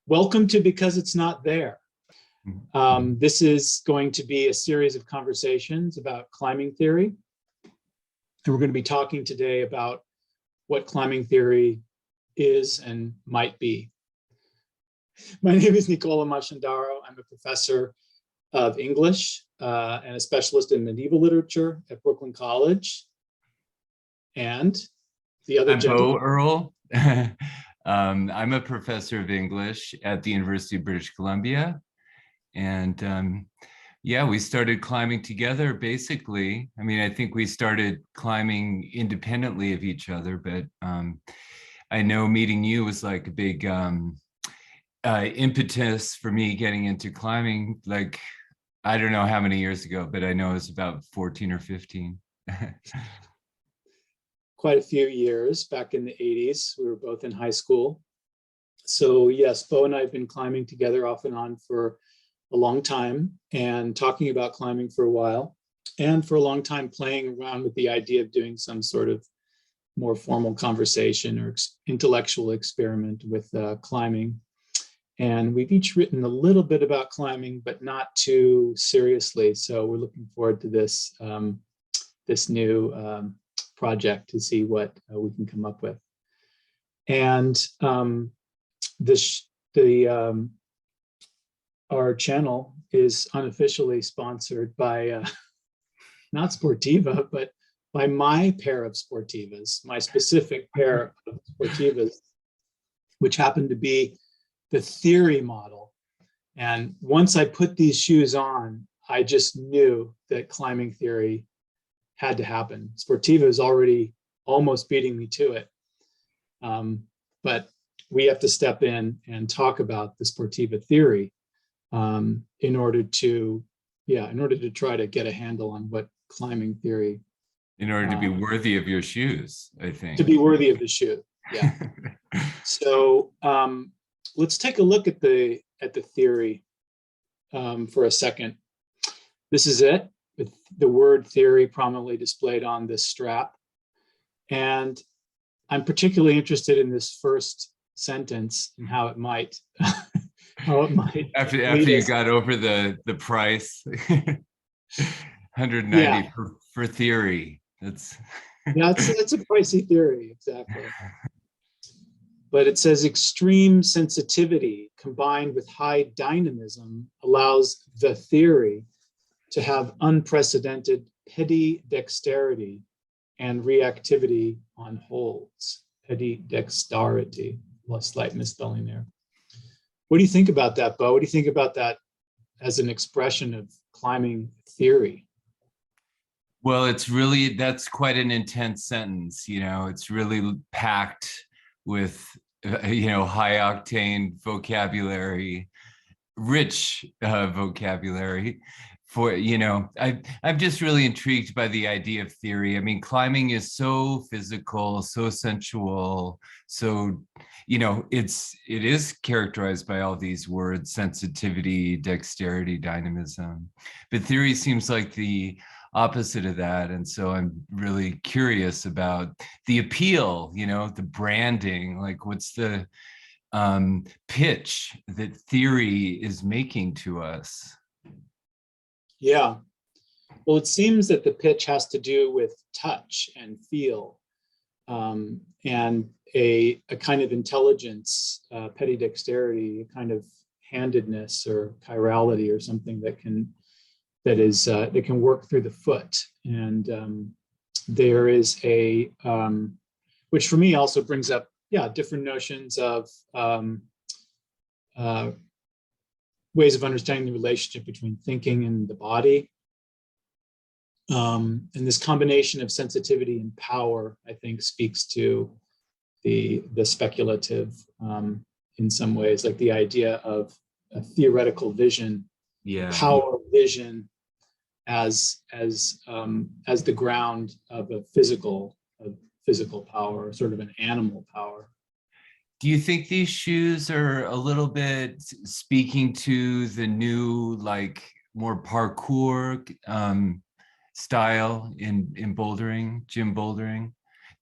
Welcome to Because It's Not There. This is going to be a series of conversations about climbing theory. And we're going to be talking today about what climbing theory is and might be. My name is Nicola Masciandaro. I'm a professor of English and a specialist in medieval literature at Brooklyn College. And the other gentleman, Earle. I'm a professor of English at the University of British Columbia. And yeah, we started climbing together, basically. I mean, I think we started climbing independently of each other, but I know meeting you was like a big impetus for me getting into climbing, like, I don't know how many years ago, but I know it was about 14 or 15. Quite a few years, back in the 80s. We were both in high school. So yes, Bo and I have been climbing together off and on for a long time and talking about climbing for a while, and for a long time playing around with the idea of doing some sort of more formal conversation or intellectual experiment with climbing. And we've each written a little bit about climbing, but not too seriously. So we're looking forward to this, this new project to see what we can come up with. And our channel is unofficially sponsored by not Sportiva, but by my pair of Sportivas, my specific pair of Sportivas, which happen to be the theory model. And once I put these shoes on, I just knew that climbing theory had to happen. Sportiva is already almost beating me to it. But we have to step in and talk about the Sportiva theory in order to try to get a handle on what climbing theory. In order to be worthy of your shoes, I think. To be worthy of the shoe, yeah. So let's take a look at the theory for a second. This is it, with the word theory prominently displayed on this strap. And I'm particularly interested in this first sentence and how it might after you got over the price. 190 yeah. for theory. That's a pricey theory, exactly. But it says extreme sensitivity combined with high dynamism allows the theory to have unprecedented petty dexterity and reactivity on holds. Petty dexterity, a slight misspelling there. What do you think about that, Bo? What do you think about that as an expression of climbing theory? Well, that's quite an intense sentence. You know, it's really packed with, high octane vocabulary, rich vocabulary. I'm just really intrigued by the idea of theory. I mean, climbing is so physical, so sensual, so, it is characterized by all these words: sensitivity, dexterity, dynamism. But theory seems like the opposite of that. And so I'm really curious about the appeal, the branding, like what's the pitch that theory is making to us? Yeah, well, it seems that the pitch has to do with touch and feel, and a kind of intelligence, petty dexterity, a kind of handedness or chirality or something that can work through the foot. And there is which for me also brings up, different notions of ways of understanding the relationship between thinking and the body. And this combination of sensitivity and power, I think, speaks to the speculative in some ways, like the idea of a theoretical vision, power vision as the ground of a physical power, sort of an animal power. Do you think these shoes are a little bit speaking to the new, like, more parkour style in bouldering, gym bouldering?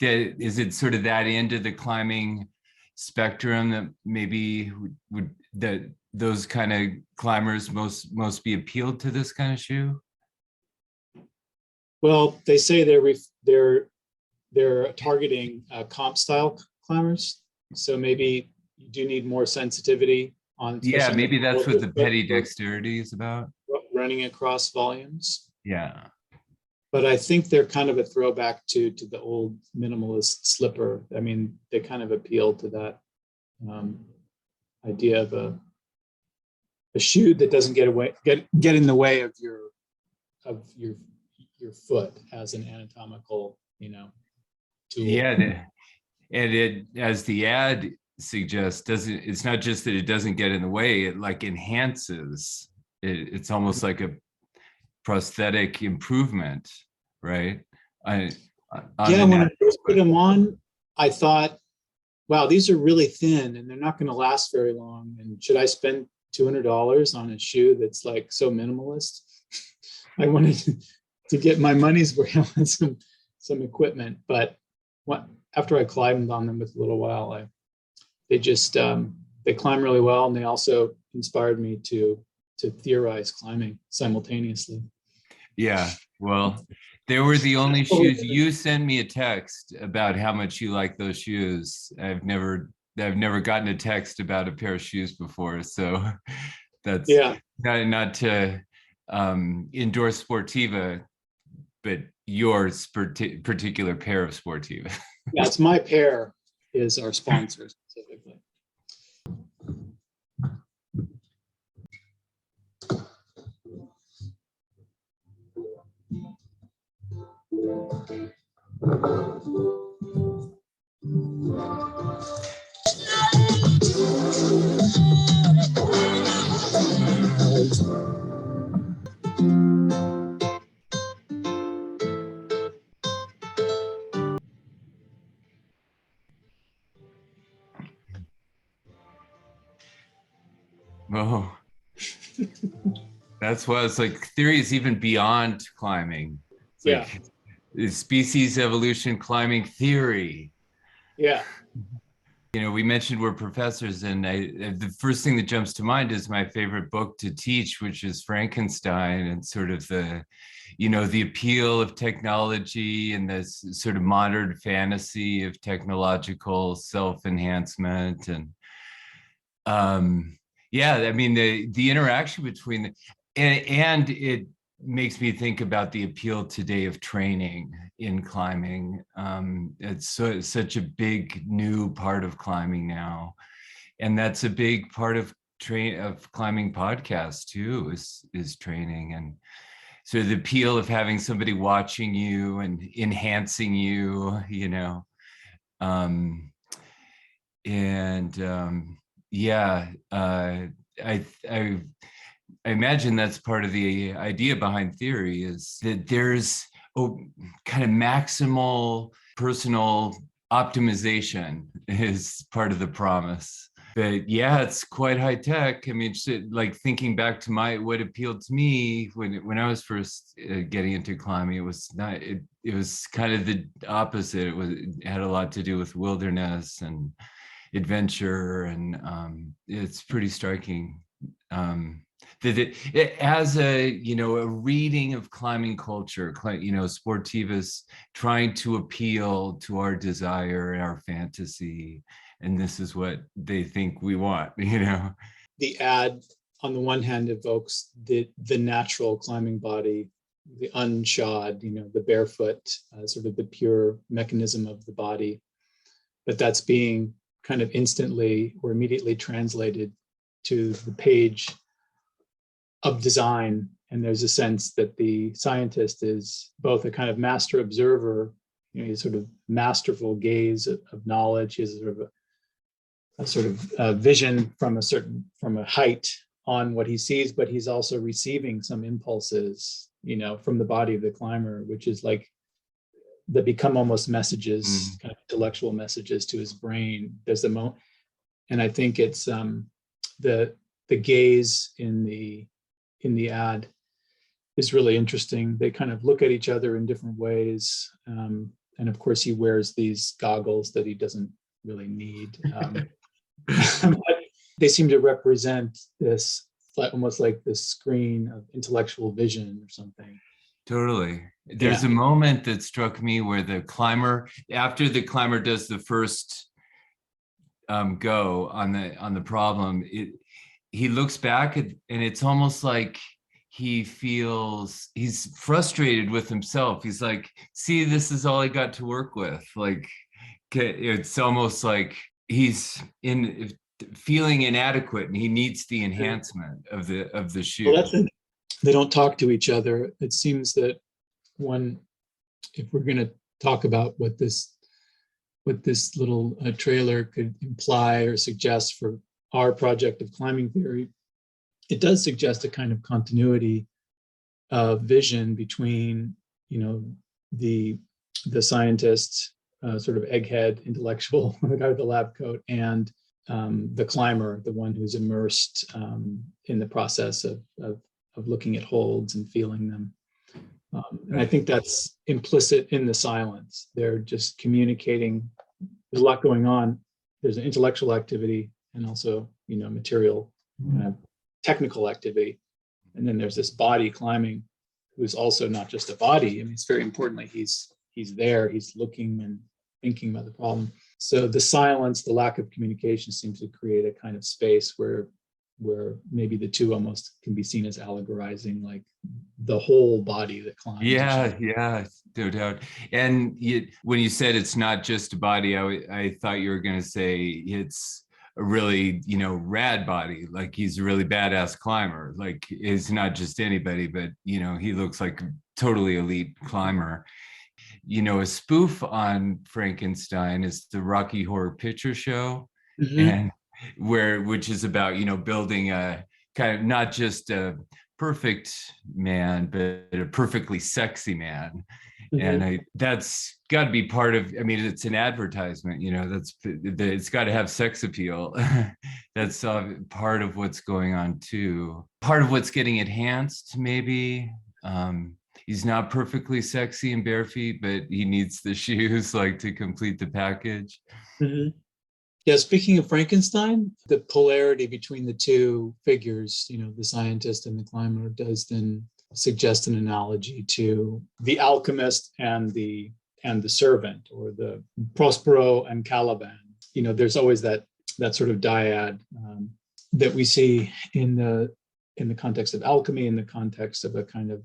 Is it sort of that end of the climbing spectrum that maybe would that those kind of climbers most be appealed to this kind of shoe? Well, they say they're targeting comp style climbers, so maybe you do need more sensitivity on. Yeah, maybe that's what the petty for dexterity is about. running across volumes. Yeah. But I think they're kind of a throwback to the old minimalist slipper. I mean, they kind of appeal to that idea of a shoe that doesn't get in the way of your foot as an anatomical, tool. Yeah, and it, as the ad suggests, it's not just that it doesn't get in the way, it like enhances it. It's almost like a prosthetic improvement, right? When I first put them on, I thought, wow, these are really thin and they're not going to last very long. And should I spend $200 on a shoe that's like so minimalist? I wanted to get my money's worth on some equipment, but after I climbed on them with a little while, they climb really well, and they also inspired me to theorize climbing simultaneously. Yeah, well, they were the only shoes. You sent me a text about how much you like those shoes. I've never gotten a text about a pair of shoes before, so that's not to endorse Sportiva, but your particular pair of Sportiva. Yeah, it's my pair is our sponsor specifically. Oh, that's why it's like theory is even beyond climbing. It's like species evolution climbing theory. Yeah. We mentioned we're professors, and the first thing that jumps to mind is my favorite book to teach, which is Frankenstein, and sort of the appeal of technology and this sort of modern fantasy of technological self-enhancement. And I mean, the interaction between and it makes me think about the appeal today of training in climbing. It's such a big new part of climbing now, and that's a big part of climbing podcasts too, is training. And so the appeal of having somebody watching you and enhancing you, I imagine that's part of the idea behind theory, is that there's kind of maximal personal optimization is part of the promise. But yeah, it's quite high tech. I mean, like thinking back to what appealed to me when I was first getting into climbing, it was kind of the opposite. It had a lot to do with wilderness and adventure, and it's pretty striking. That it as a reading of climbing culture, Sportivas trying to appeal to our desire and our fantasy, and this is what they think we want. The ad on the one hand evokes the natural climbing body, the unshod, the barefoot, sort of the pure mechanism of the body, but that's being kind of instantly or immediately translated to the page of design. And there's a sense that the scientist is both a kind of master observer, he's sort of masterful gaze of knowledge. He has a sort of vision from a height on what he sees, but he's also receiving some impulses, from the body of the climber, which is like that become almost messages, kind of intellectual messages to his brain. There's the moment, and I think it's the gaze in the ad is really interesting. They kind of look at each other in different ways, and of course he wears these goggles that he doesn't really need. they seem to represent this, almost like this screen of intellectual vision or something. Totally. There's a moment that struck me where the climber, after the climber does the first go on the problem, he looks back and it's almost like he's frustrated with himself. He's like, see, this is all I got to work with. Like, it's almost like he's feeling inadequate and he needs the enhancement of the shoe. Well, they don't talk to each other. It seems that if we're going to talk about what this little trailer could imply or suggest for our project of climbing theory, it does suggest a kind of continuity of vision between, the scientist, sort of egghead intellectual, the guy with the lab coat, and the climber, the one who's immersed in the process of looking at holds and feeling them. And I think that's implicit in the silence. They're just communicating. There's a lot going on. There's an intellectual activity and also, material, technical activity. And then there's this body climbing, who's also not just a body. I mean, it's very importantly, he's there, he's looking and thinking about the problem. So the silence, the lack of communication seems to create a kind of space where maybe the two almost can be seen as allegorizing like the whole body that climbs. Yeah, no doubt. And when you said it's not just a body, I thought you were going to say it's a really, rad body. Like he's a really badass climber. Like he's not just anybody, but, he looks like a totally elite climber. A spoof on Frankenstein is the Rocky Horror Picture Show. Mm-hmm. And which is about, building a kind of not just a perfect man, but a perfectly sexy man. Mm-hmm. And that's got to be part of, it's an advertisement, it's got to have sex appeal. That's part of what's going on too. Part of what's getting enhanced, maybe. He's not perfectly sexy in bare feet, but he needs the shoes to complete the package. Mm-hmm. Yeah, speaking of Frankenstein, the polarity between the two figures, the scientist and the climber, does then suggest an analogy to the alchemist and the servant, or the Prospero and Caliban. There's always that sort of dyad that we see in the context of alchemy, in the context of a kind of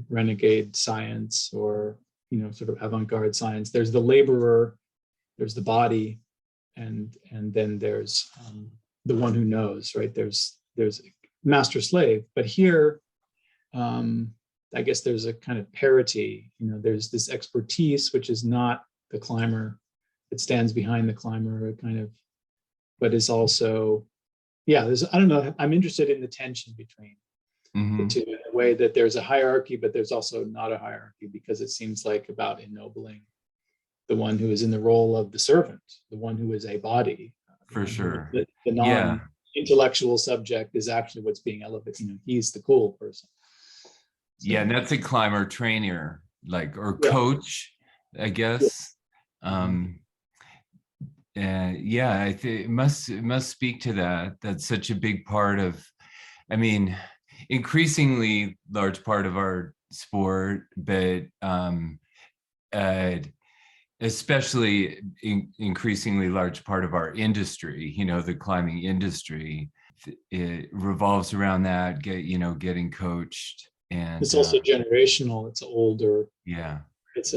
renegade science, or sort of avant-garde science. There's the laborer, there's the body, and then there's the one who knows, right? There's master slave. But here, I guess there's a kind of parity. There's this expertise, which is not the climber, that stands behind the climber, but is also, I don't know. I'm interested in the tension between the two, in a way that there's a hierarchy, but there's also not a hierarchy, because it seems like about ennobling the one who is in the role of the servant, the one who is a body. For sure. The non-intellectual subject is actually what's being elevated. He's the cool person. So, and that's a climber trainer, coach, I guess. I think it must speak to that. That's such a big part of, increasingly large part of our sport, but especially increasingly large part of our industry, the climbing industry. It revolves around that, getting coached. And it's also generational. It's older. Yeah. It's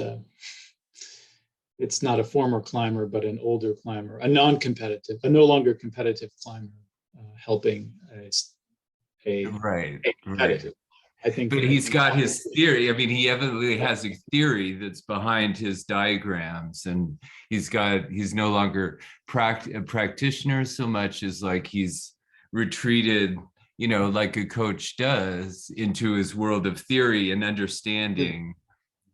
not a former climber, but an older climber, a non-competitive, a no longer competitive climber, helping a competitive. I think, but he's got his theory. He evidently has a theory that's behind his diagrams, and he's no longer a practitioner so much as he's retreated, like a coach does, into his world of theory and understanding.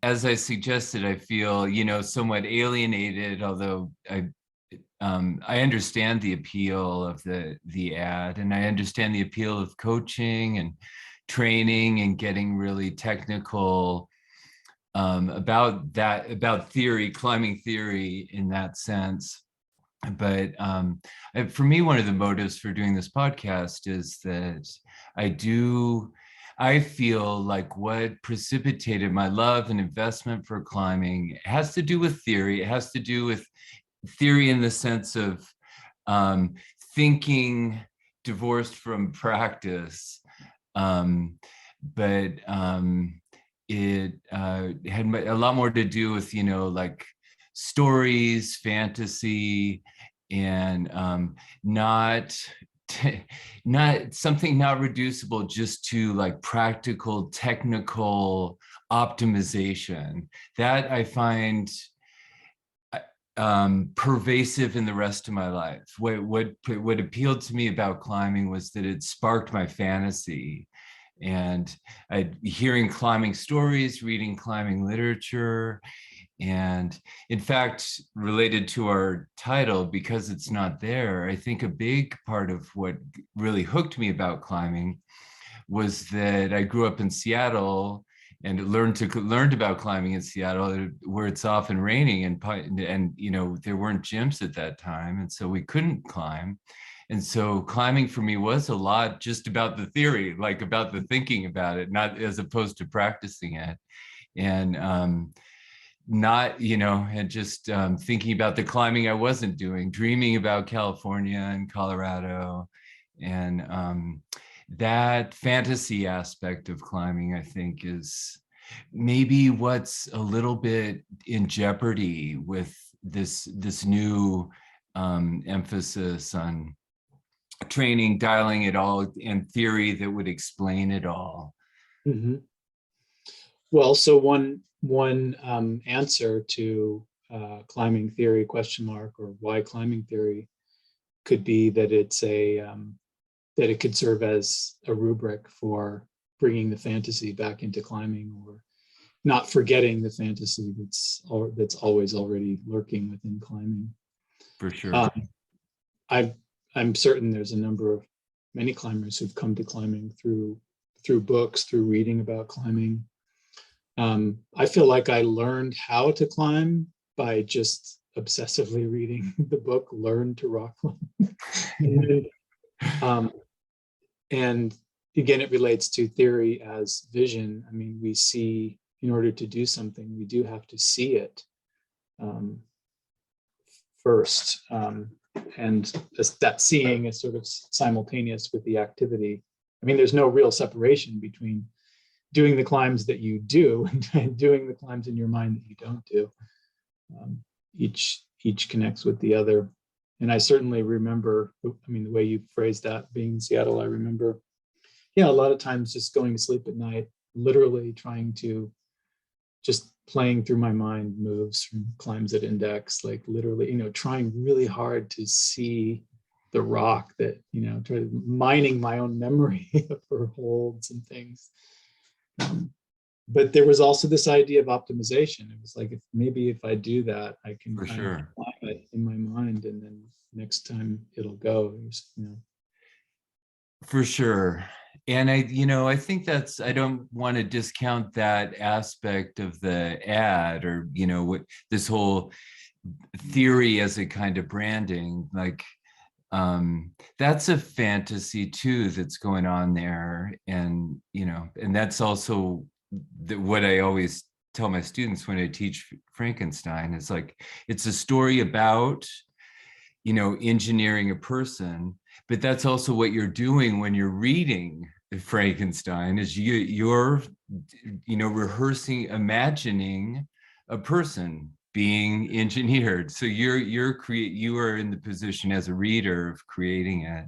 As I suggested, I feel, somewhat alienated, although I understand the appeal of the ad, and I understand the appeal of coaching and training and getting really technical about theory, climbing theory in that sense. but for me, one of the motives for doing this podcast is that I feel like what precipitated my love and investment for climbing has to do with theory. It has to do with theory in the sense of thinking divorced from practice. But it had a lot more to do with, like stories, fantasy, and not something not reducible just to like practical, technical optimization. That I find pervasive in the rest of my life. What appealed to me about climbing was that it sparked my fantasy, and hearing climbing stories, reading climbing literature. And in fact, related to our title, because it's not there, I think a big part of what really hooked me about climbing was that I grew up in Seattle and learned about climbing in Seattle, where it's often raining, and there weren't gyms at that time, and so we couldn't climb. And so climbing for me was a lot just about the theory, like about the thinking about it, not as opposed to practicing it. And and just thinking about the climbing I wasn't doing, dreaming about California and Colorado. And that fantasy aspect of climbing, I think, is maybe what's a little bit in jeopardy with this new emphasis on training, dialing it all, and theory that would explain it all. Mm-hmm. Well, so one answer to climbing theory ? Or why climbing theory could be that it's that it could serve as a rubric for bringing the fantasy back into climbing, or not forgetting the fantasy that's always already lurking within climbing. For sure. I'm certain there's a number of many climbers who've come to climbing through books, through reading about climbing. I feel like I learned how to climb by just obsessively reading the book Learn to Rock Climb. And again, it relates to theory as vision. I mean, we see, in order to do something, we do have to see it first. And that seeing is sort of simultaneous with the activity. I mean, there's no real separation between doing the climbs that you do and doing the climbs in your mind that you don't do. Each connects with the other. And I certainly remember, I mean, the way you phrased that, being in Seattle, I remember, a lot of times just going to sleep at night, literally trying to, just playing through my mind moves from climbs at index, like literally, trying really hard to see the rock that, mining my own memory for holds and things. But there was also this idea of optimization. It was like, if I do that, I can For kind sure. of apply it in my mind, and then next time it'll go. For sure. And I think I don't want to discount that aspect of the ad, or, what this whole theory as a kind of branding, like, that's a fantasy too that's going on there. And, and that's also what I always tell my students when I teach Frankenstein. It's like, it's a story about, engineering a person, but that's also what you're doing when you're reading Frankenstein, is you're rehearsing, imagining a person being engineered. So you are in the position as a reader of creating it.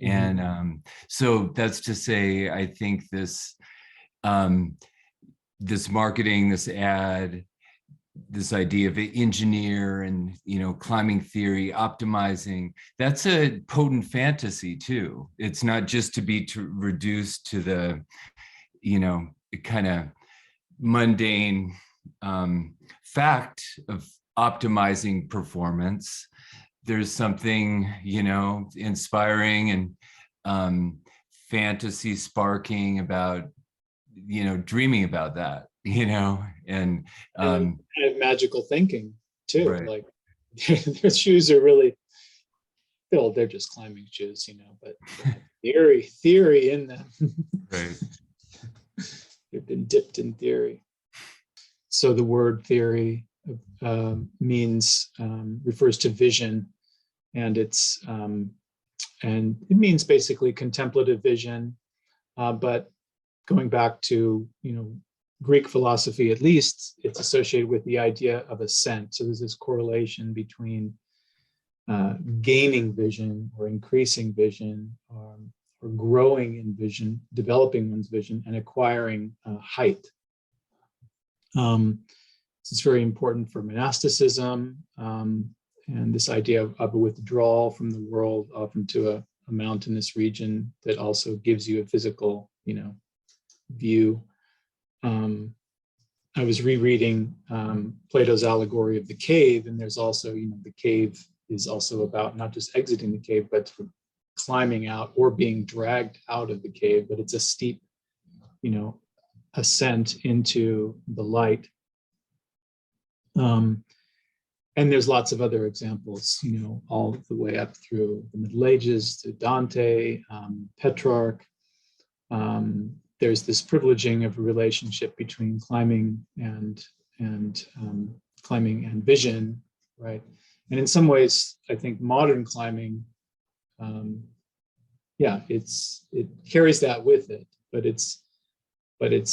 Mm-hmm. And so that's to say, I think this marketing, this ad, this idea of engineer and, climbing theory, optimizing, that's a potent fantasy too. It's not just to be reduced to the, kind of mundane fact of optimizing performance. There's something, inspiring and fantasy sparking about, dreaming about that, and kind of magical thinking too. Right. Like their shoes are really, well, they're just climbing shoes, but theory in them. Right. They've been dipped in theory. So the word theory refers to vision, and it means basically contemplative vision. But going back to Greek philosophy, at least, it's associated with the idea of ascent. So there's this correlation between gaining vision or increasing vision, or growing in vision, developing one's vision, and acquiring height. It's very important for monasticism, and this idea of a withdrawal from the world, often to a mountainous region that also gives you a physical, view. I was rereading Plato's allegory of the cave, and there's also, the cave is also about not just exiting the cave, but climbing out or being dragged out of the cave. But it's a steep, ascent into the light. And there's lots of other examples, all the way up through the Middle Ages to Dante, Petrarch. There's this privileging of a relationship between climbing and vision, right? And in some ways, I think modern climbing, it carries that with it, but it's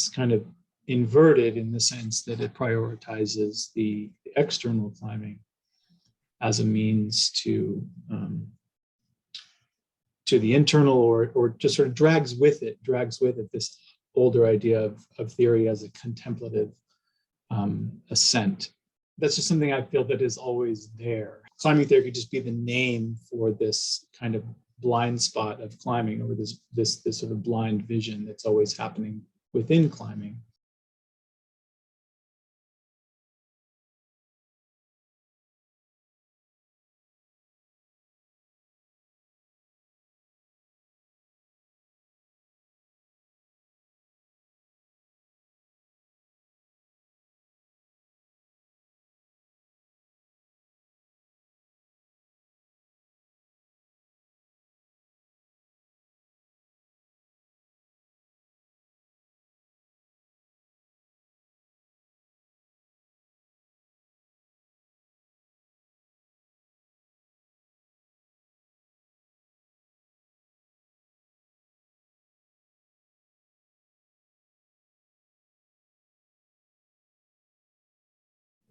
kind of inverted in the sense that it prioritizes the external climbing as a means to the internal, or just sort of drags with it this older idea of theory as a contemplative ascent. That's just something I feel that is always there. Climbing theory could just be the name for this kind of blind spot of climbing, or this sort of blind vision that's always happening within climbing.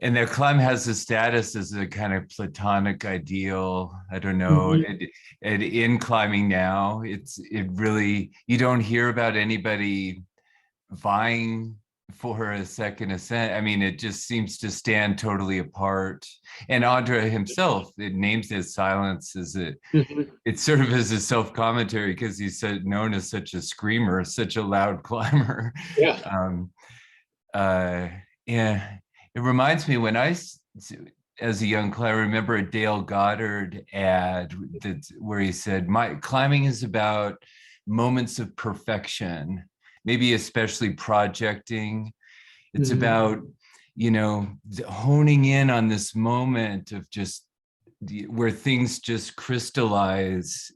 And their climb has the status as a kind of platonic ideal. I don't know. Mm-hmm. In climbing now, it really, you don't hear about anybody vying for a second ascent. I mean, it just seems to stand totally apart. And Andre himself, it names his silence as it's sort of as a self-commentary, because he's known as such a screamer, such a loud climber. Yeah. Yeah. It reminds me, when as a young climber, I remember a Dale Goddard ad where he said, "My climbing is about moments of perfection, maybe especially projecting. It's about, honing in on this moment of just where things just crystallize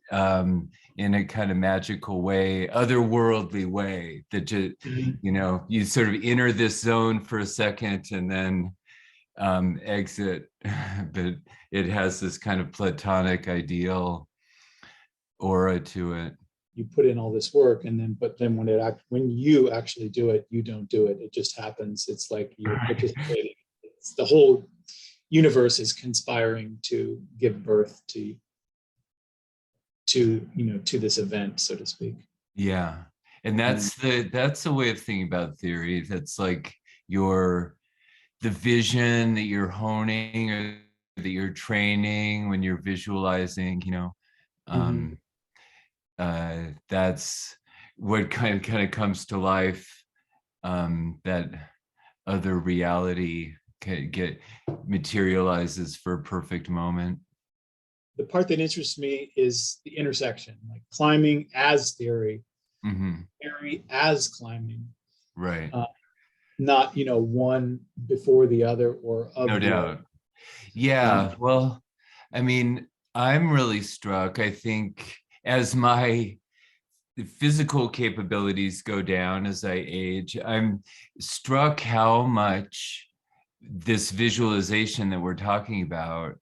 in a kind of magical way, otherworldly way, that just, you sort of enter this zone for a second and then exit, but it has this kind of platonic ideal aura to it." You put in all this work, but then when you actually do it, you don't do it. It just happens. It's like you're participating. It's the whole universe is conspiring to give birth to this event, so to speak. Yeah. And that's the way of thinking about theory. That's like the vision that you're honing, or that you're training when you're visualizing, that's what kind of comes to life, that other reality materializes for a perfect moment. The part that interests me is the intersection, like climbing as theory, theory as climbing. Right. Not, one before the other or of no doubt. Yeah, well, I mean, I'm really struck. I think as my physical capabilities go down as I age, I'm struck how much this visualization that we're talking about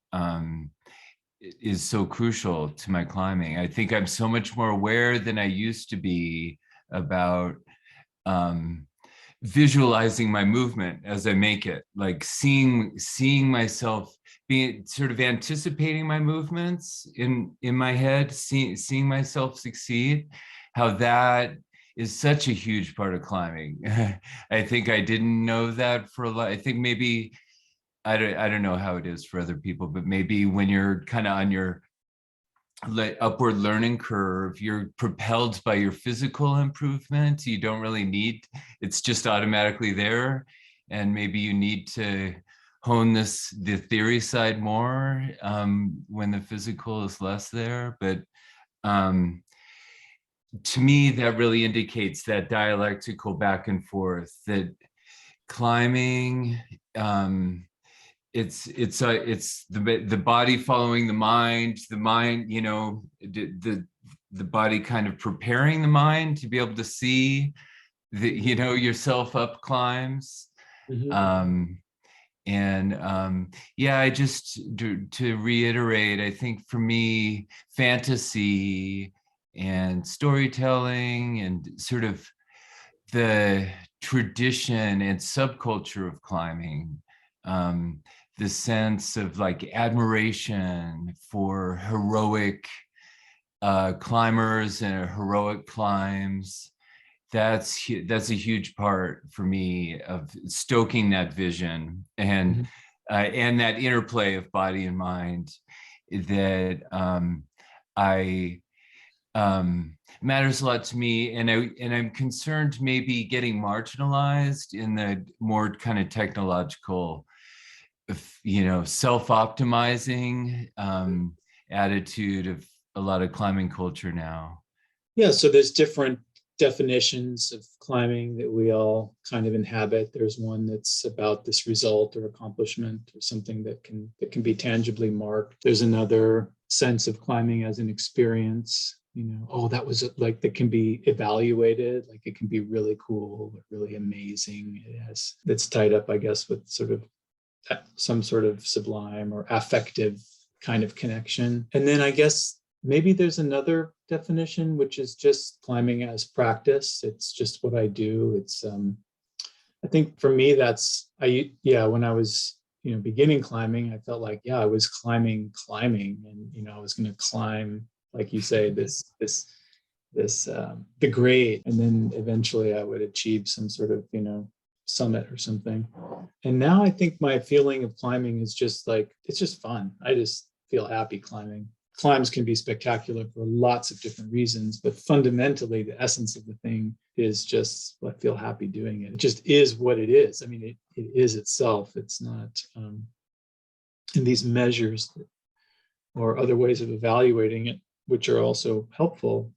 is so crucial to my climbing. I think I'm so much more aware than I used to be about um, visualizing my movement as I make it, like seeing myself, being sort of anticipating my movements in my head, seeing myself succeed, how that is such a huge part of climbing. I think I didn't know that for a lot. I think maybe I don't know how it is for other people, but maybe when you're kind of on your upward learning curve, you're propelled by your physical improvement. You don't really need, it's just automatically there. And maybe you need to hone the theory side more when the physical is less there. But to me, that really indicates that dialectical back and forth, that climbing, it's the body following the mind, the body kind of preparing the mind to be able to see yourself up climbs. Mhm. Yeah, I just to reiterate, I think for me, fantasy and storytelling and sort of the tradition and subculture of climbing, the sense of like admiration for heroic climbers and heroic climbs, that's a huge part for me of stoking that vision and that interplay of body and mind that I matters a lot to me, and I'm concerned maybe getting marginalized in the more kind of technological, self-optimizing attitude of a lot of climbing culture now. Yeah, so there's different definitions of climbing that we all kind of inhabit. There's one that's about this result or accomplishment or something that can be tangibly marked. There's another sense of climbing as an experience. Oh, that was like, that can be evaluated, like it can be really cool, really amazing. That's tied up, I guess, with sort of some sort of sublime or affective kind of connection. And then I guess maybe there's another definition, which is just climbing as practice. It's just what I do. It's I think for me, when I was beginning climbing, I felt like I was climbing, and I was going to climb, like you say, this the grade, and then eventually I would achieve some sort of summit or something. And now I think my feeling of climbing is just like, it's just fun. I just feel happy climbing. Climbs can be spectacular for lots of different reasons, but fundamentally the essence of the thing is just, I feel happy doing it. It just is what it is. I mean, it is itself. It's not in these measures or other ways of evaluating it, which are also helpful,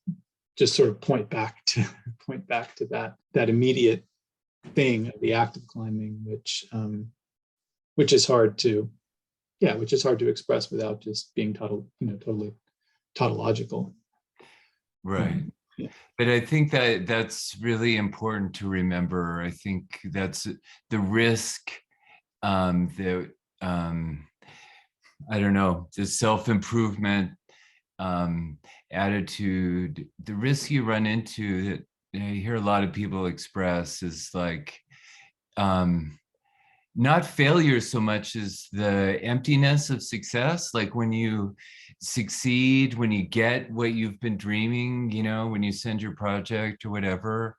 just sort of point back to that immediate thing of the act of climbing, which is hard to express without just being totally tautological. Right. Yeah. But I think that's really important to remember. I think that's the risk that I don't know, the self-improvement attitude, the risk you run into that I hear a lot of people express is like not failure so much as the emptiness of success. Like when you succeed, when you get what you've been dreaming, when you send your project or whatever,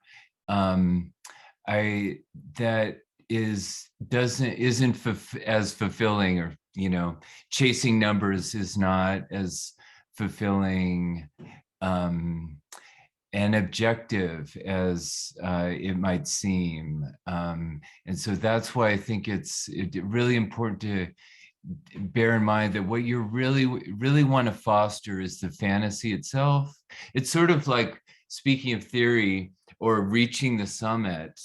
that isn't as fulfilling, or chasing numbers is not as fulfilling and objective as it might seem. And so that's why I think it's really important to bear in mind that what you really want to foster is the fantasy itself. It's sort of like, speaking of theory or reaching the summit,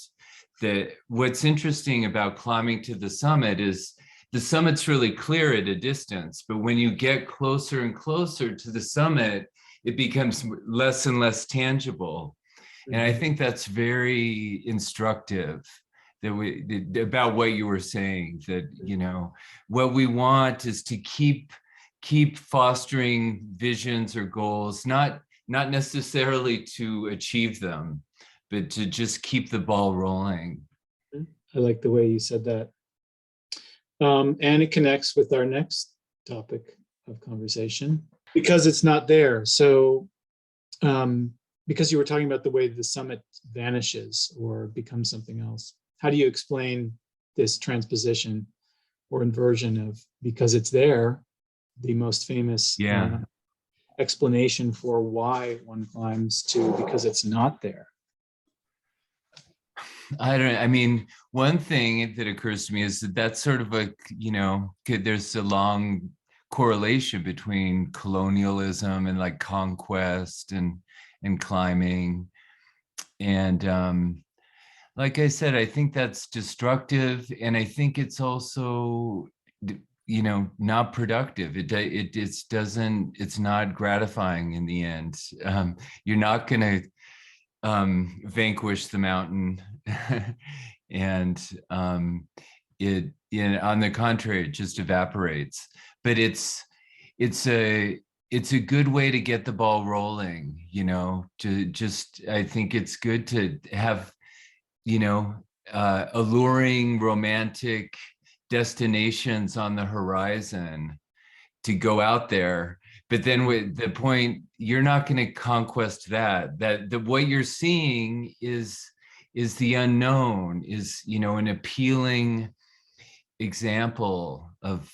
that what's interesting about climbing to the summit is the summit's really clear at a distance, but when you get closer and closer to the summit, it becomes less and less tangible. And I think that's very instructive about what you were saying, that, you know, what we want is to keep fostering visions or goals, not necessarily to achieve them, but to just keep the ball rolling. I like the way you said that. And it connects with our next topic of conversation, because it's not there. So because you were talking about the way the summit vanishes or becomes something else, how do you explain this transposition or inversion of because it's there, the most famous explanation for why one climbs, to because it's not there? I mean, one thing that occurs to me is that that's sort of a, you know, there's a long correlation between colonialism and like conquest and climbing. And like I said, I think that's destructive. And I think it's also, you know, not productive. It just doesn't, it's not gratifying in the end. You're not going to vanquish the mountain. And on the contrary, it just evaporates. But it's a good way to get the ball rolling, you know, to just, I think it's good to have, you know, alluring romantic destinations on the horizon to go out there. But then with the point, you're not going to conquest that what you're seeing is the unknown, is, you know, an appealing example of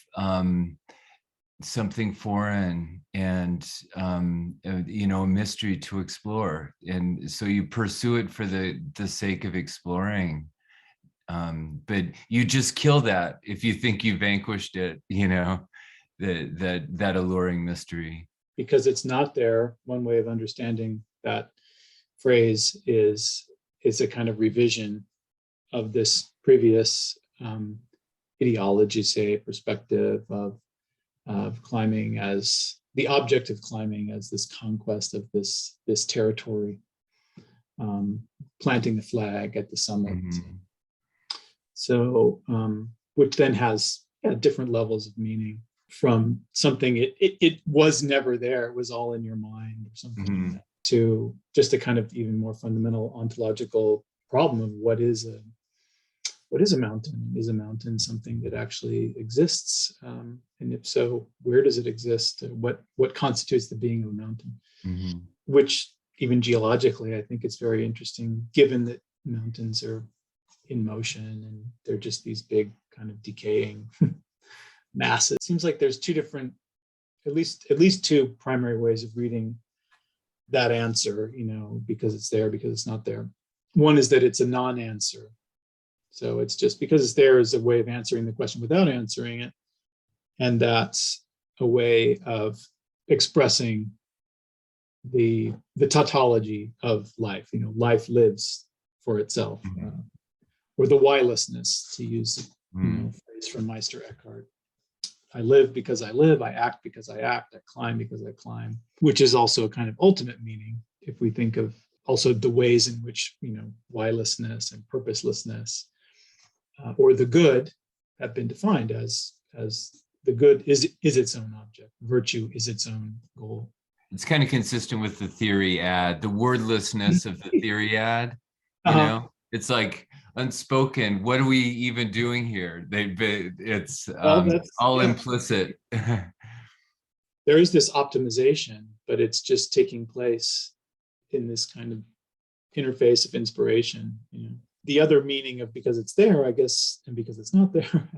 something foreign and you know, a mystery to explore. And so you pursue it for the sake of exploring. But you just kill that if you think you vanquished it, you know, that alluring mystery. Because it's not there. One way of understanding that phrase is a kind of revision of this previous ideology, say, perspective of climbing as the object of climbing as this conquest of this territory, planting the flag at the summit. Mm-hmm. So, which then has different levels of meaning, from something it was never there, it was all in your mind or something, mm-hmm. like that, to just a kind of even more fundamental ontological problem of what is a mountain? Is a mountain something that actually exists? And if so, where does it exist? What constitutes the being of a mountain? Mm-hmm. Which even geologically, I think it's very interesting, given that mountains are in motion and they're just these big kind of decaying masses. It seems like there's two different, at least two primary ways of reading that answer, you know, because it's there, because it's not there. One is that it's a non-answer. So it's just because it's there is a way of answering the question without answering it. And that's a way of expressing the tautology of life. You know, life lives for itself, or the whylessness, to use a phrase from Meister Eckhart. I live because I live, I act because I act, I climb because I climb, which is also a kind of ultimate meaning if we think of also the ways in which, you know, whylessness and purposelessness or the good have been defined as the good is its own object, virtue is its own goal. It's kind of consistent with the theory ad, the wordlessness of the theory ad, you know? It's like unspoken. What are we even doing here? It's all implicit. There is this optimization, but it's just taking place in this kind of interface of inspiration. You know, the other meaning of because it's there, I guess, and because it's not there,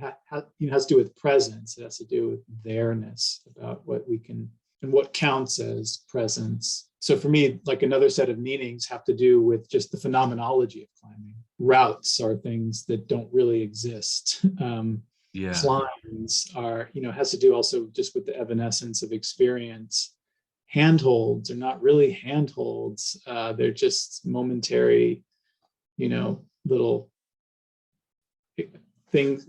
has to do with presence. It has to do with there-ness, about what we can and what counts as presence. So for me, like another set of meanings have to do with just the phenomenology of climbing. Routes are things that don't really exist. Climbs are, you know, has to do also just with the evanescence of experience. Handholds are not really handholds. They're just momentary, you know, little things,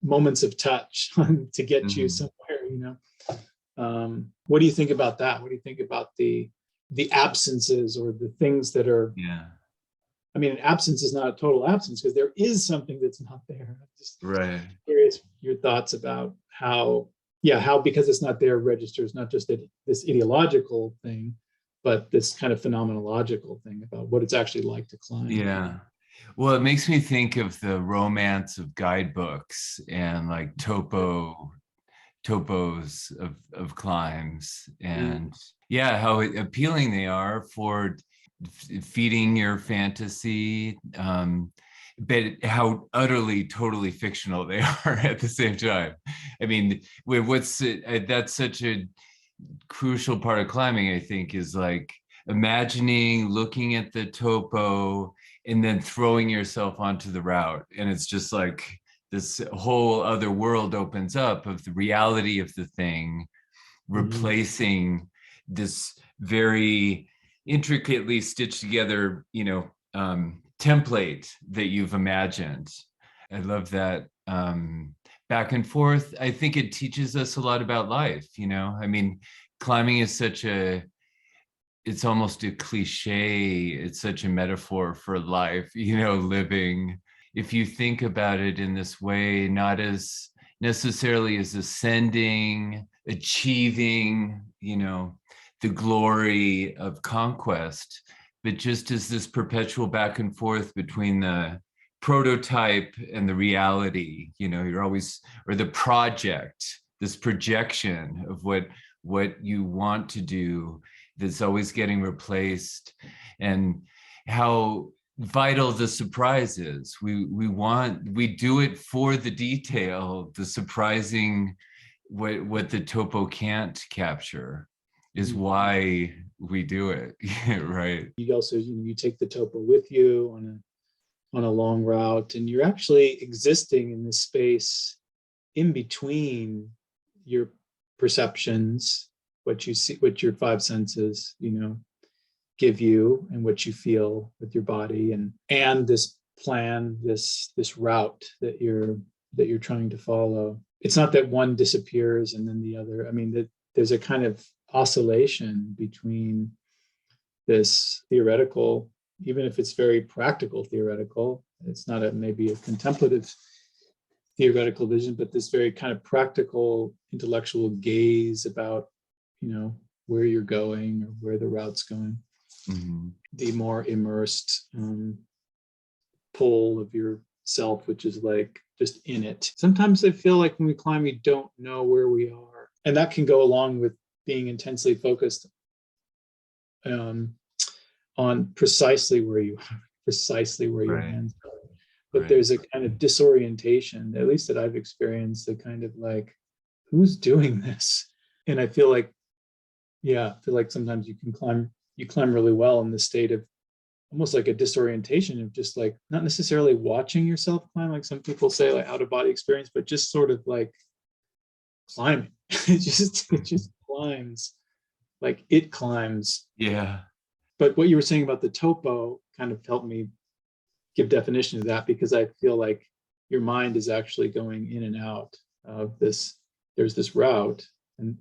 moments of touch to get you somewhere, what do you think about that? What do you think about the absences or the things that are, Yeah. I mean, an absence is not a total absence because there is something that's not there. I'm just Right. curious your thoughts about how because it's not there registers not just this ideological thing, but this kind of phenomenological thing about what it's actually like to climb. Yeah. Well, it makes me think of the romance of guidebooks and like topos of climbs, and how appealing they are for feeding your fantasy, but how utterly totally fictional they are at the same time. I mean, that's such a crucial part of climbing, I think, is like imagining looking at the topo and then throwing yourself onto the route, and it's just like this whole other world opens up of the reality of the thing, replacing this very intricately stitched together, template that you've imagined. I love that back and forth. I think it teaches us a lot about life, I mean, climbing is it's almost a cliche. It's such a metaphor for life, living. If you think about it in this way, not as necessarily as ascending, achieving, the glory of conquest, but just as this perpetual back and forth between the prototype and the reality, you're always, or the project, this projection of what you want to do that's always getting replaced, and how vital the surprise is. We do it for the detail, the surprising, what the topo can't capture is why we do it. Right. You also, you take the topo with you on a long route, and you're actually existing in this space in between your perceptions, what you see, what your five senses, give you, and what you feel with your body, and this plan, this route that you're trying to follow. It's not that one disappears and then the other. I mean, that there's a kind of oscillation between this theoretical, even if it's very practical theoretical, it's not maybe a contemplative theoretical vision, but this very kind of practical intellectual gaze about, where you're going or where the route's going. The more immersed pull of yourself, which is like just in it. Sometimes I feel like when we climb, we don't know where we are. And that can go along with being intensely focused on precisely where you are, precisely where your hands are. But there's a kind of disorientation, at least that I've experienced, a kind of like, who's doing this? And I feel like sometimes you climb really well in the state of almost like a disorientation of just like, not necessarily watching yourself climb, like some people say, like out of body experience, but just sort of like climbing. it just climbs, like it climbs. Yeah. But what you were saying about the topo kind of helped me give definition to that, because I feel like your mind is actually going in and out of this. There's this route and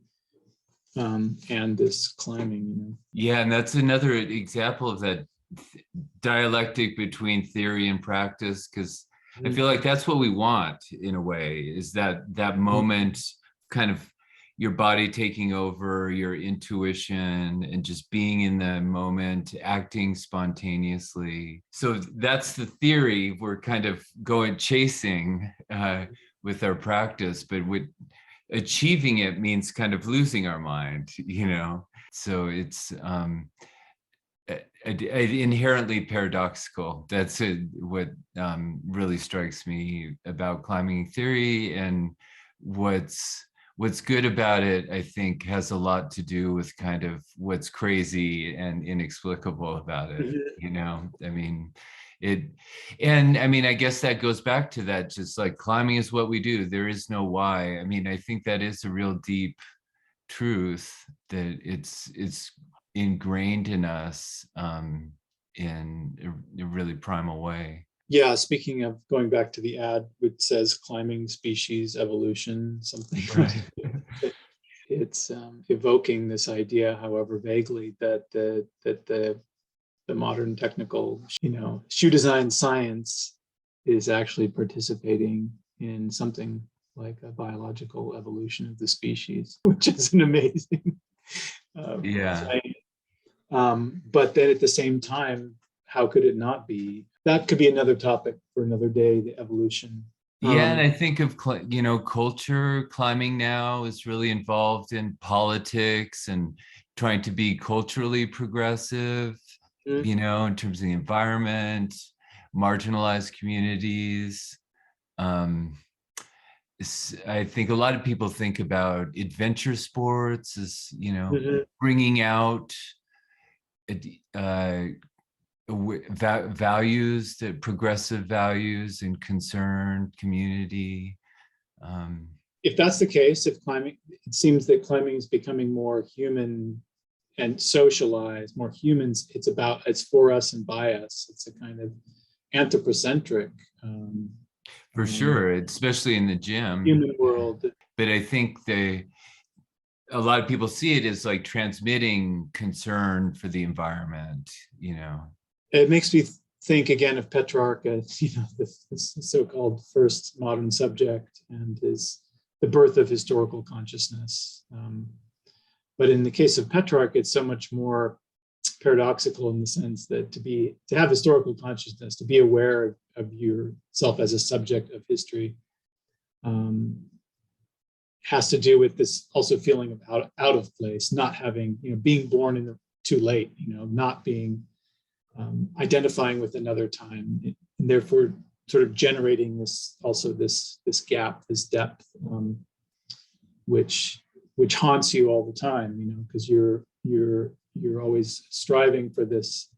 this climbing, Yeah, and that's another example of that dialectic between theory and practice, because I feel like that's what we want in a way, is that moment, kind of your body taking over, your intuition, and just being in the moment, acting spontaneously. So that's the theory we're kind of chasing with our practice, but with achieving it means kind of losing our mind, So it's inherently paradoxical. That's what really strikes me about climbing theory, and what's good about it, I think, has a lot to do with kind of what's crazy and inexplicable about it. I mean, I guess that goes back to that, just like climbing is what we do. There is no why. I mean, I think that is a real deep truth, that it's ingrained in us in a really primal way. Yeah, speaking of going back to the ad, which says climbing species evolution, something. Right. It's evoking this idea, however vaguely, that the modern technical, shoe design science is actually participating in something like a biological evolution of the species, which is an amazing Yeah. claim. But then at the same time, how could it not be? That could be another topic for another day, the evolution. Yeah, and I think of culture. Climbing now is really involved in politics and trying to be culturally progressive, Mhm. in terms of the environment, marginalized communities. Um, I think a lot of people think about adventure sports as, Mhm. bringing out uh, values, that progressive values and concern, community. Um, If that's the case, if climbing, it seems that climbing is becoming more human and socialized, more humans. It's for us and by us. It's a kind of anthropocentric for sure, especially in the gym. human world. But I think a lot of people see it as like transmitting concern for the environment. It makes me think again of Petrarch as the so-called first modern subject and the birth of historical consciousness. But in the case of Petrarch, it's so much more paradoxical in the sense that to have historical consciousness, to be aware of yourself as a subject of history, has to do with this also feeling of out of place, not having, being born too late, not being identifying with another time, and therefore sort of generating this gap, this depth, which haunts you all the time, because you're always striving for this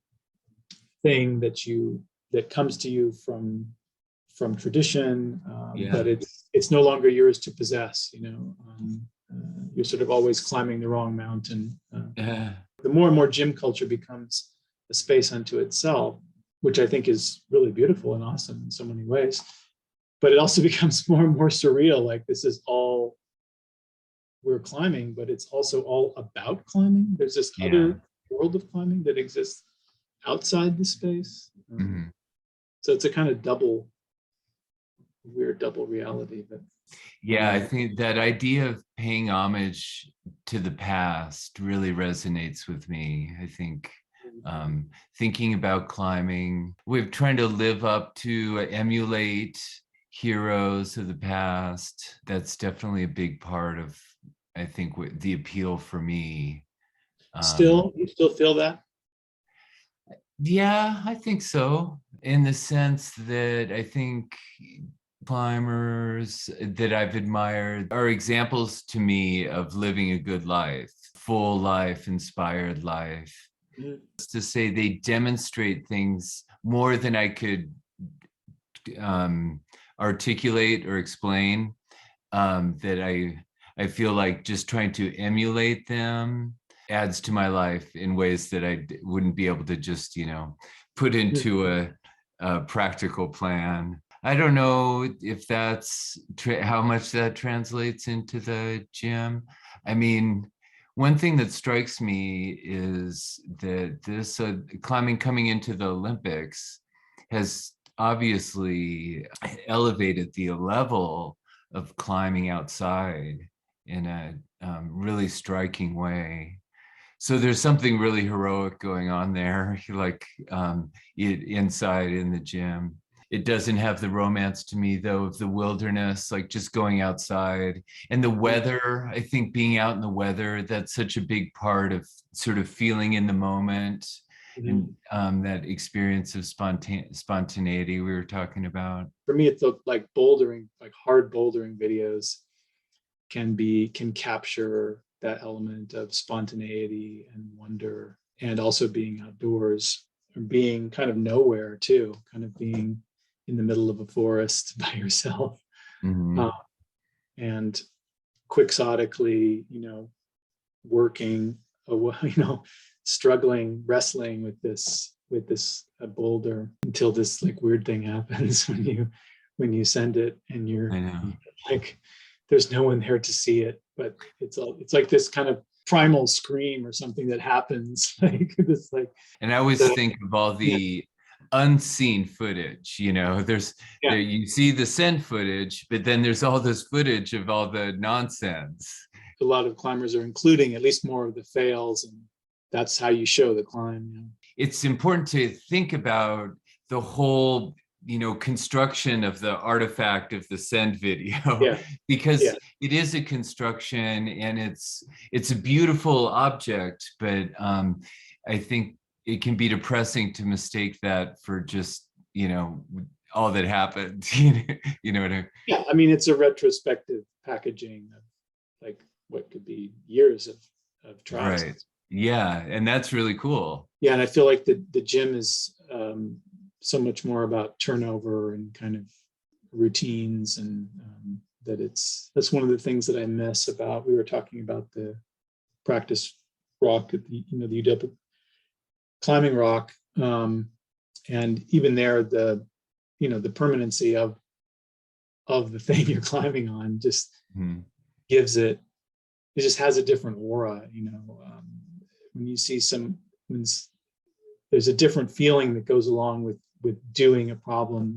thing that comes to you from tradition, but it's no longer yours to possess. You're sort of always climbing the wrong mountain. The more and more gym culture becomes a space unto itself, which I think is really beautiful and awesome in so many ways, but it also becomes more and more surreal. Like, this is all we're climbing, but it's also all about climbing. There's this other world of climbing that exists outside the space. Mhm. So it's a kind of weird double reality. But Yeah, I think that idea of paying homage to the past really resonates with me. I think thinking about climbing, we're trying to live up to, emulate heroes of the past. That's definitely a big part of, I think, the appeal for me. You still feel that? Yeah, I think so, in the sense that I think climbers that I've admired are examples to me of living a good life, full life, inspired life. Mhm. To say they demonstrate things more than I could articulate or explain, that I feel like just trying to emulate them adds to my life in ways that I wouldn't be able to just, put into a practical plan. I don't know if that's how much that translates into the gym. I mean, one thing that strikes me is that this climbing coming into the Olympics has obviously elevated the level of climbing outside in a really striking way. So there's something really heroic going on there, like inside in the gym. It doesn't have the romance to me, though, of the wilderness, like just going outside. And the weather, I think being out in the weather, that's such a big part of sort of feeling in the moment. Mhm. And that experience of spontaneity we were talking about. For me, it's like bouldering, like hard bouldering videos can capture that element of spontaneity and wonder, and also being outdoors, or being kind of nowhere too, kind of being in the middle of a forest by yourself, Mm-hmm. and quixotically, working, struggling, wrestling with this boulder until this like weird thing happens when you send it, and you're I know. like, there's no one there to see it, but it's like this kind of primal scream or something that happens, like this, like. And I always think of all the unseen footage, there's there, you see the send footage, but then there's all this footage of all the nonsense. A lot of climbers are including at least more of the fails, and that's how you show the climb. It's important to think about the whole construction of the artifact of the send video, because it is a construction, and it's a beautiful object, but I think it can be depressing to mistake that for just all that happened. You know what I mean? Yeah, I mean, it's a retrospective packaging of like what could be years of trials. Right. Yeah, and that's really cool. Yeah, and I feel like the gym is so much more about turnover and kind of routines, and that's one of the things that I miss about. We were talking about the practice rock at the the UW climbing rock, and even there the the permanency of the thing you're climbing on just gives it just has a different aura. When you see there's a different feeling that goes along with doing a problem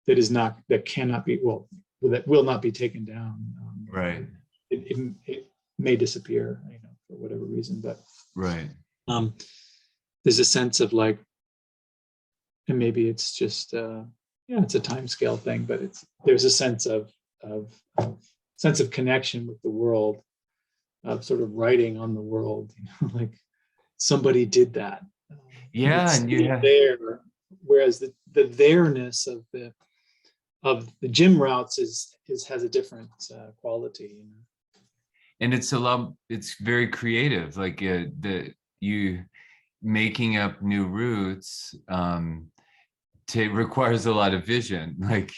that cannot be, that will not be taken down. Right. It may disappear, for whatever reason, but right. There's a sense of like, and maybe it's just it's a time scale thing, but there's a sense of connection with the world, of sort of writing on the world, like somebody did that. And there, whereas the there-ness of the gym routes has a different quality. And it's very creative, like you making up new routes requires a lot of vision, like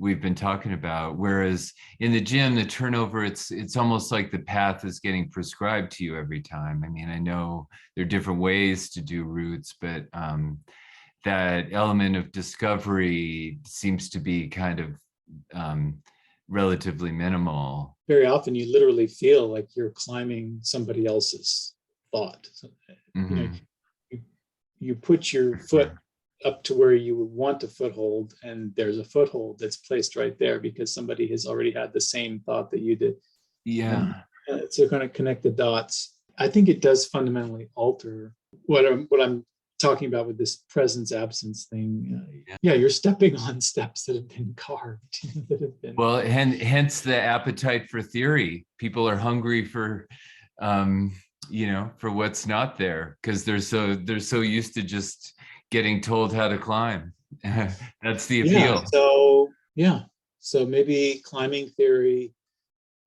we've been talking about, whereas in the gym, the turnover, it's almost like the path is getting prescribed to you every time. I mean, I know there are different ways to do routes, but that element of discovery seems to be kind of relatively minimal. Very often you literally feel like you're climbing somebody else's thought. You put your foot up to where you would want a foothold, and there's a foothold that's placed right there because somebody has already had the same thought that you did. So kind of connect the dots. I think it does fundamentally alter what I'm talking about with this presence absence thing. You're stepping on steps that have been carved. Well, hence the appetite for theory. People are hungry for for what's not there, because they're so used to just getting told how to climb. That's the appeal. So maybe climbing theory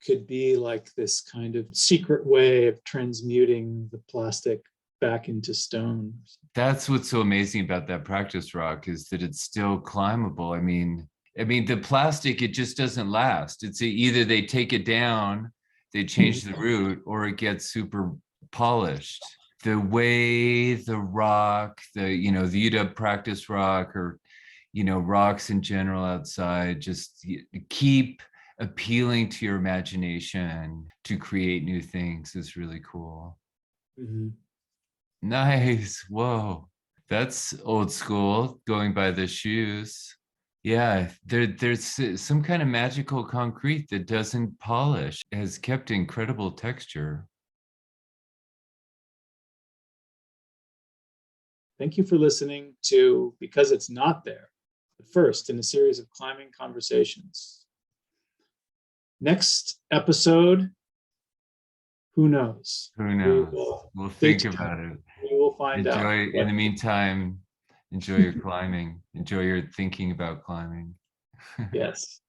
could be like this kind of secret way of transmuting the plastic back into stone. That's what's so amazing about that practice rock, is that it's still climbable. I mean the plastic, it just doesn't last. It's either they take it down, they change the route, or it gets super polished. The way the rock, the UW practice rock, or rocks in general outside, just keep appealing to your imagination to create new things is really cool. Nice. Whoa, that's old school, going by the shoes. Yeah, there's some kind of magical concrete that doesn't polish, has kept incredible texture. Thank you for listening to Because It's Not There, the first in a series of climbing conversations. Next episode, who knows? Who knows? We'll think about it. We will find out. In the meantime, enjoy your climbing. Enjoy your thinking about climbing. Yes.